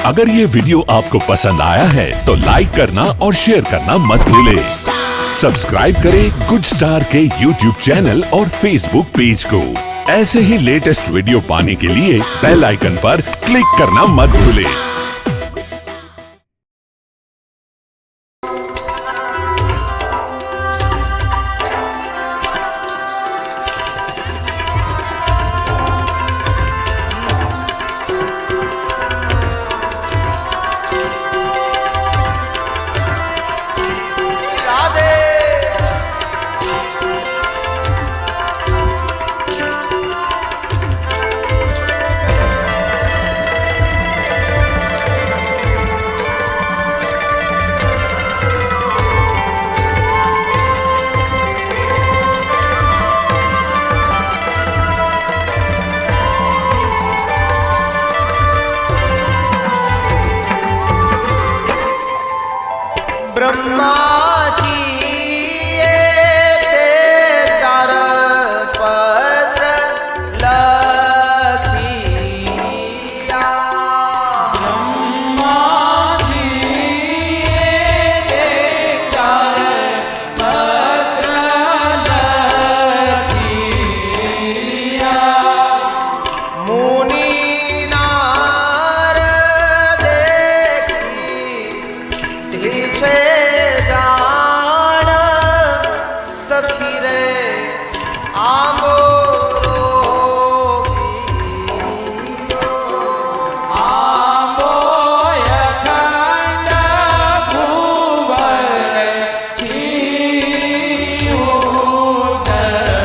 अगर ये वीडियो आपको पसंद आया है तो लाइक करना और शेयर करना मत भूलें। सब्सक्राइब करें गुड स्टार के YouTube चैनल और Facebook पेज को। ऐसे ही लेटेस्ट वीडियो पाने के लिए बेल आइकन पर क्लिक करना मत भूलें। ब्रह्मा जी चार पत्र लखिया। ब्रह्मा जी चार पत्र लखिया। मुनि नारद देखी जान सखी रे आंबो अखंड भुवन जीव धरो।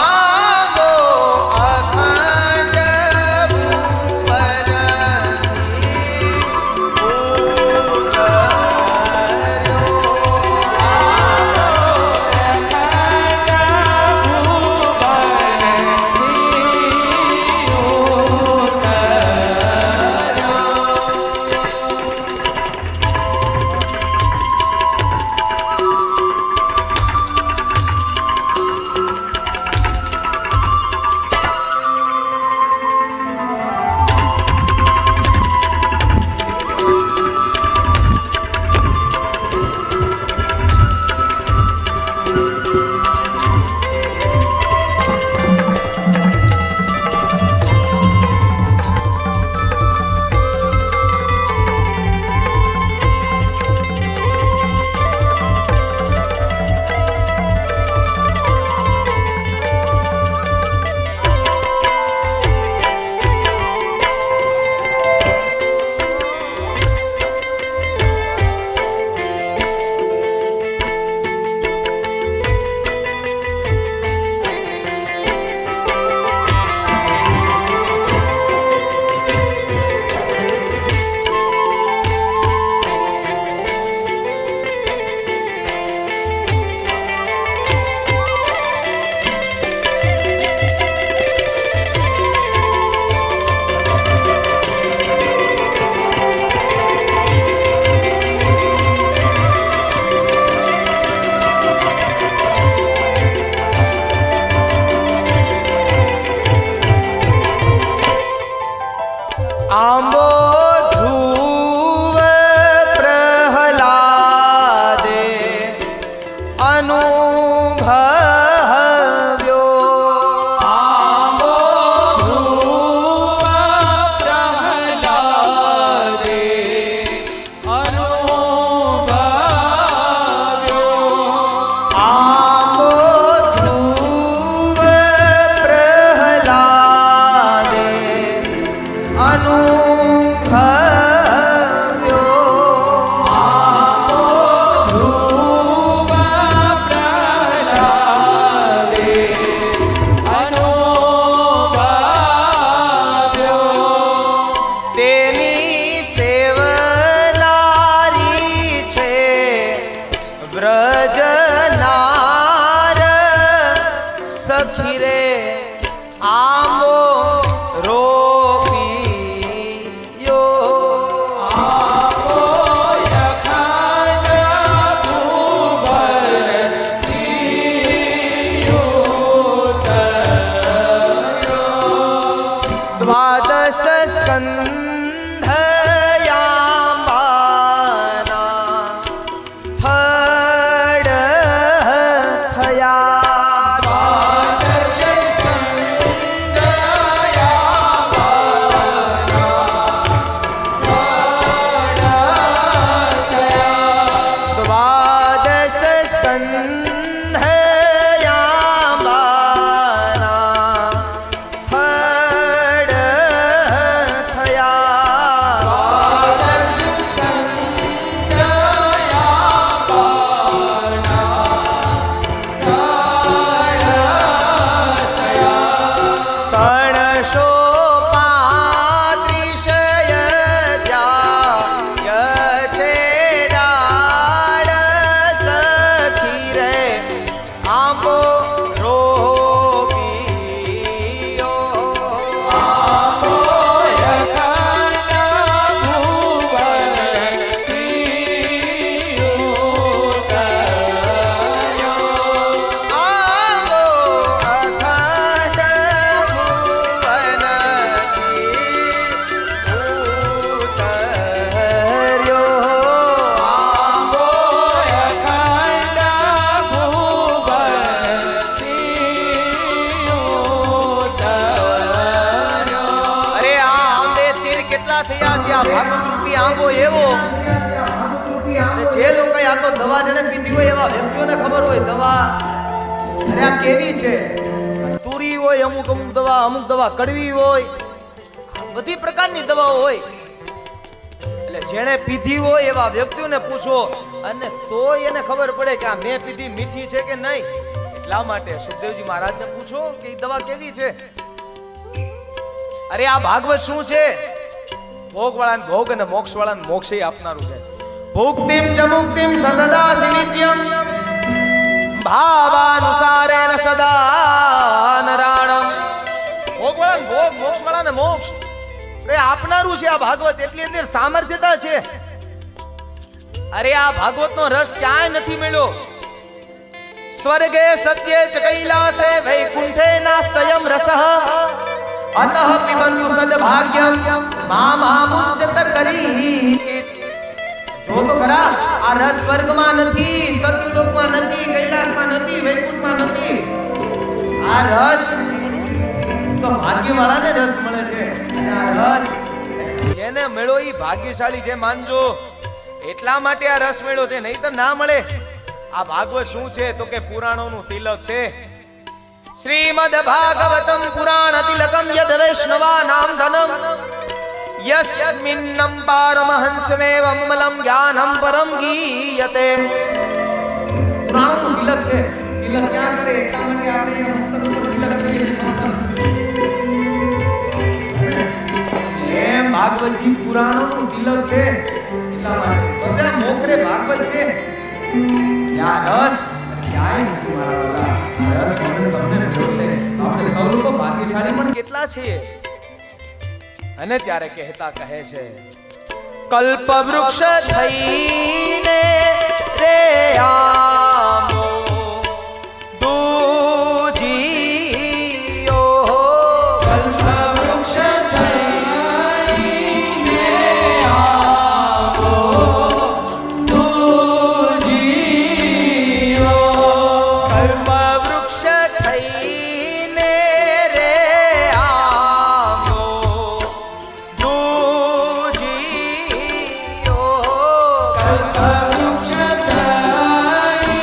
आंबो अखंड भुवन आंबो धूव प्रहलादे अनुभव्यो। आंबो धूव प्रहलादे अनुभव्यो। आंबो धूव प्रहलादे अनुभव्यो। સ્કંધયાંબાના થડ થયા દ્વાદશ સ્કંધયાંબાના થડ તણશો પાંત્રીસય છે ડાળ સખી રે આંબો રોપીયો આંબો અખંડ ભુવનથી ઉતર્યો આંબો અરે આ આંબે તીર કેટલા થયા છે આ ભાગવત રૂપી આંબો એવો અને જે લોકો આ તો દવા જણે પીધી હોય એવા વ્યક્તિઓને ખબર હોય દવા અરે આ કેવી છે તુરી હોય અમુક દવા કડવી હોય બધી પ્રકારની દવાઓ હોય એટલે જેણે પીધી હોય એવા વ્યક્તિઓને પૂછો અને તોય એને ખબર પડે કે આ મેં પીધી મીઠી છે કે નહીં એટલા માટે સુખદેવજી મહારાજને પૂછો કે એ દવા કેવી છે અરે આ ભાગવત શું છે ભોગવાળાને ભોગ અને મોક્ષવાળાને મોક્ષે આપનારું છે ભુક્તિમ ચ મુક્તિમ સસદા સિનિત્યમ ભાવાનુસારેણ સદા નરાણમ ભોગવાળાને ભોગ મોક્ષવાળાને મોક્ષ અરે આપનારું છે આ ભાગવત એટલી અંદર સામર્થ્યતા છે અરે આ ભાગવતનો રસ ક્યાંય નથી મળ્યો સ્વર્ગે સત્યે ચ કૈલાસે વૈકુંઠે નાસ્તયમ રસઃ અતઃ પિબંતુ સદભાગ્યમ મામામુચ્યત કરીચિત જો તો ખરા આ રસ સ્વર્ગમાં નથી સત્યલોકમાં નથી કૈલાસમાં નથી વૈકુંઠમાં નથી આ રસ તો ભાગ્યવાળાને રસ મળે છે અને આ રસ જેને મળ્યો ઈ ભાગ્યશાળી છે માનજો એટલા માટે આ રસ મળ્યો છે નહીં તો ના મળે આ ભાગવત શું છે તો કે પુરાણોનું તિલક છે શ્રીમદ ભાગવતમ પુરાણ તિલકમ યદ વૈષ્ણવાનામ ધનમ યસ્મિન્નમ પારમહંસમેવ અમલમ જ્ઞાનમ પરમ ગીયતે પુરાણોનું તિલક છે તિલક ક્યાં કરે એટલા માટે આપણે આ મસ્તક ઉપર તિલક કરીએ છીએ એમ ભાગવતજી પુરાણોનું તિલક છે એટલા માટે બધા મોખરે ભાગવત છે આ રસ ક્યાંય નથી મારા વાલા આ રસ મને તમને મળ્યો છે આપણે સૌ લોકો ભાગ્યશાળી પણ કેટલા છીએ અને ત્યારે કહેતા કહે છે કલ્પ વૃક્ષ થઈને રે આમો દૂજીઓ કલ્પ વૃક્ષ થઈને આમો દૂજીઓ કલ્પ વૃક્ષ થઈને રે આમો દૂજીઓ કલ્પ વૃક્ષ થઈને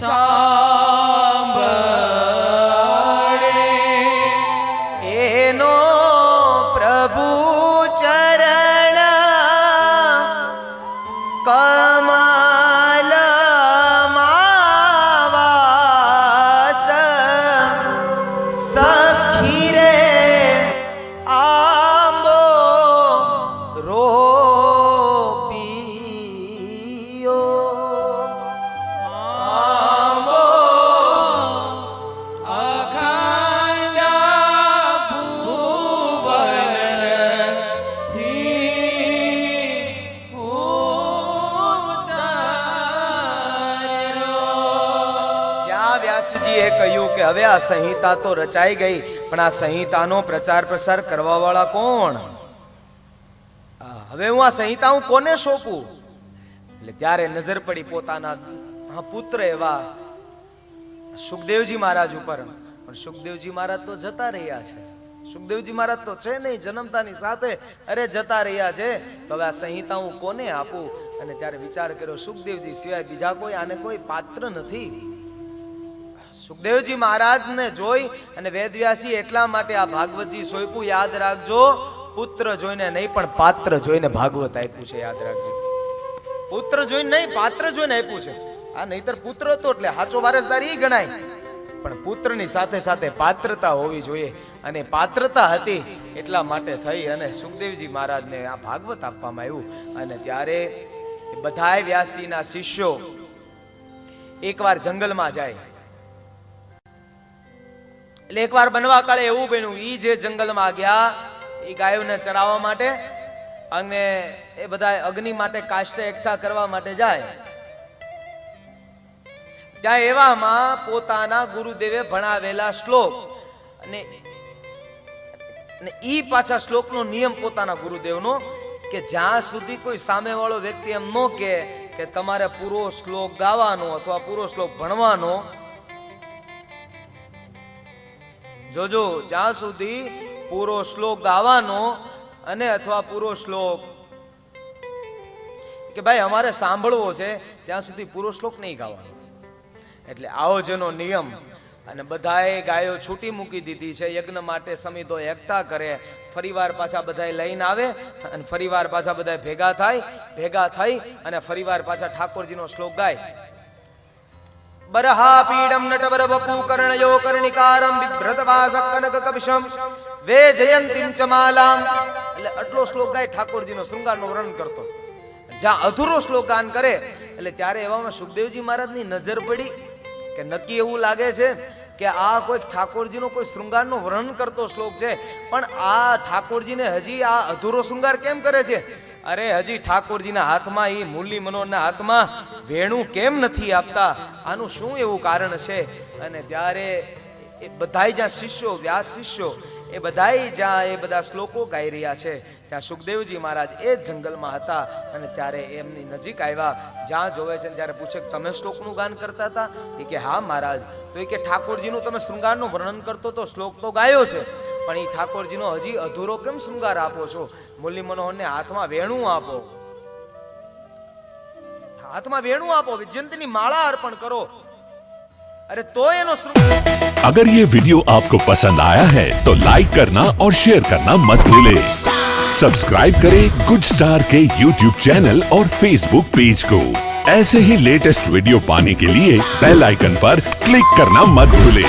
સાંભળે એનો પ્રભુ ચરણ કમલ વાસ સખી રે આંબો રોપિયો આંબો અખંડ ભુવનથી ઉતાર્યો. જ્યાં વ્યાસજીએ કહ્યું કે હવે આ સંહિતા તો રચાઈ ગઈ, પણ આ સંહિતાનો પ્રચાર પ્રસાર કરવા વાળા કોણ? હવે હું આ સંહિતા હું કોને સોંપું? એટલે ત્યારે નજર પડી પોતાના પુત્ર એવા સુખદેવજી મહારાજ ઉપર. પણ સુખદેવજી મહારાજ તો જતા રહ્યા છે. સુખદેવજી મહારાજ તો છે નહીં, જન્મતાની સાથે અરે જતા રહ્યા છે. તો હવે આ સંહિતા હું કોને આપું? અને ત્યારે વિચાર કર્યો, સુખદેવજી સિવાય બીજા કોઈ આને કોઈ પાત્ર નથી. સુખદેવજી મહારાજને જોઈ અને વેદવ્યાસી એટલા માટે આ ભાગવતજી સોંપ્યું. યાદ રાખજો, પુત્ર જોઈને નહીં પણ પાત્ર જોઈને ભાગવત આપ્યું છે. યાદ રાખજો, પુત્ર જોઈને નહીં પાત્ર જોઈને આપ્યું છે. આ નહીતર પુત્ર હતો એટલે સાચો વારસદાર ઈ ગણાય, પણ પુત્રની સાથે સાથે પાત્રતા હોવી જોઈએ. અને પાત્રતા હતી એટલા માટે થઈ અને સુખદેવજી મહારાજને આ ભાગવત આપવામાં આવ્યું. અને ત્યારે બધાય વ્યાસજીના શિષ્યો એકવાર જંગલમાં જાય. એટલે એકવાર બનવા કાળે એવું બન્યું, ઈ જે જંગલમાં ગયા એ ગાયોને ચરાવવા માટે અને એ બધા અગ્નિ માટે કાષ્ઠ એકઠા કરવા માટે જાય. ત્યાં એવામાં પોતાના ગુરુદેવે ભણાવેલા શ્લોક અને ઈ પાછા શ્લોકનો નિયમ પોતાના ગુરુદેવનો કે જ્યાં સુધી કોઈ સામેવાળો વ્યક્તિ એમ ન કહે કે તમારે પૂરો શ્લોક ગાવાનો અથવા પૂરો શ્લોક ભણવાનો, જોજો જ્યાં સુધી પૂરો શ્લોક ગાવાનો અને અથવા પૂરો શ્લોક કે ભાઈ અમારે સાંભળવો છે ત્યાં સુધી પૂરો શ્લોક નહીં ગાવાનો. એટલે આવો જેનો નિયમ. અને બધાએ ગાયો છૂટી મૂકી દીધી છે. યજ્ઞ માટે સમિતો એકઠા કરે, ફરીવાર પાછા બધાએ લઈને આવે અને ફરીવાર પાછા બધા ભેગા થઈ અને ફરીવાર પાછા ઠાકોરજીનો શ્લોક ગાય. બરહા પીડમ નટવર વપુ કર્ણયો કર્ણિકારમ બિભ્રતવાસ કનક કવિશમ વે જયંતિમ ચમાલામ. એટલે આટલો શ્લોક ગાય, ઠાકોરજીનો શૃંગારનું વર્ણન કરતો. જ્યાં અધૂરો શ્લોક ગાન કરે એટલે ત્યારે એવામાં સુખદેવજી મહારાજની નજર પડી કે નક્કી એવું લાગે છે કે આ કોઈ ઠાકોરજીનો કોઈ શૃંગારનો વર્ણન કરતો શ્લોક છે, પણ આ ઠાકોરજીને હજી આ અધૂરો શૃંગાર કેમ કરે છે? અરે હજી ઠાકોરજીના હાથમાં ઈ મુરલી મનોહરના હાથમાં વેણું કેમ નથી આપતા? આનું શું એવું કારણ છે? અને ત્યારે એ બધાય જ્યાં શિષ્યો, વ્યાસ શિષ્યો, એ બધાય જ્યાં એ બધા શ્લોકો ગાઈ રહ્યા છે ત્યાં સુખદેવજી મહારાજ એ જ જંગલમાં હતા. અને ત્યારે એમની નજીક આવ્યા. જ્યાં જોવે છે ત્યારે પૂછે તમે શ્લોકનું ગાન કરતા હતા? એ કે હા મહારાજ. તો એ કે ઠાકોરજીનું તમે શૃંગારનું વર્ણન કરતો તો શ્લોક તો ગાયો છે, પણ એ ઠાકોરજીનો હજી અધૂરો કેમ શૃંગાર આપો છો? મુરલી મનોહરને હાથમાં વેણું આપો, હાથમાં વેણું આપો, વિજયંતીની માળા અર્પણ કરો. अरे तो ये नो अगर ये वीडियो आपको पसंद आया है तो लाइक करना और शेयर करना मत भूले. सब्सक्राइब करें गुड स्टार के YouTube चैनल और Facebook पेज को. ऐसे ही लेटेस्ट वीडियो पाने के लिए बेल आइकन पर क्लिक करना मत भूले.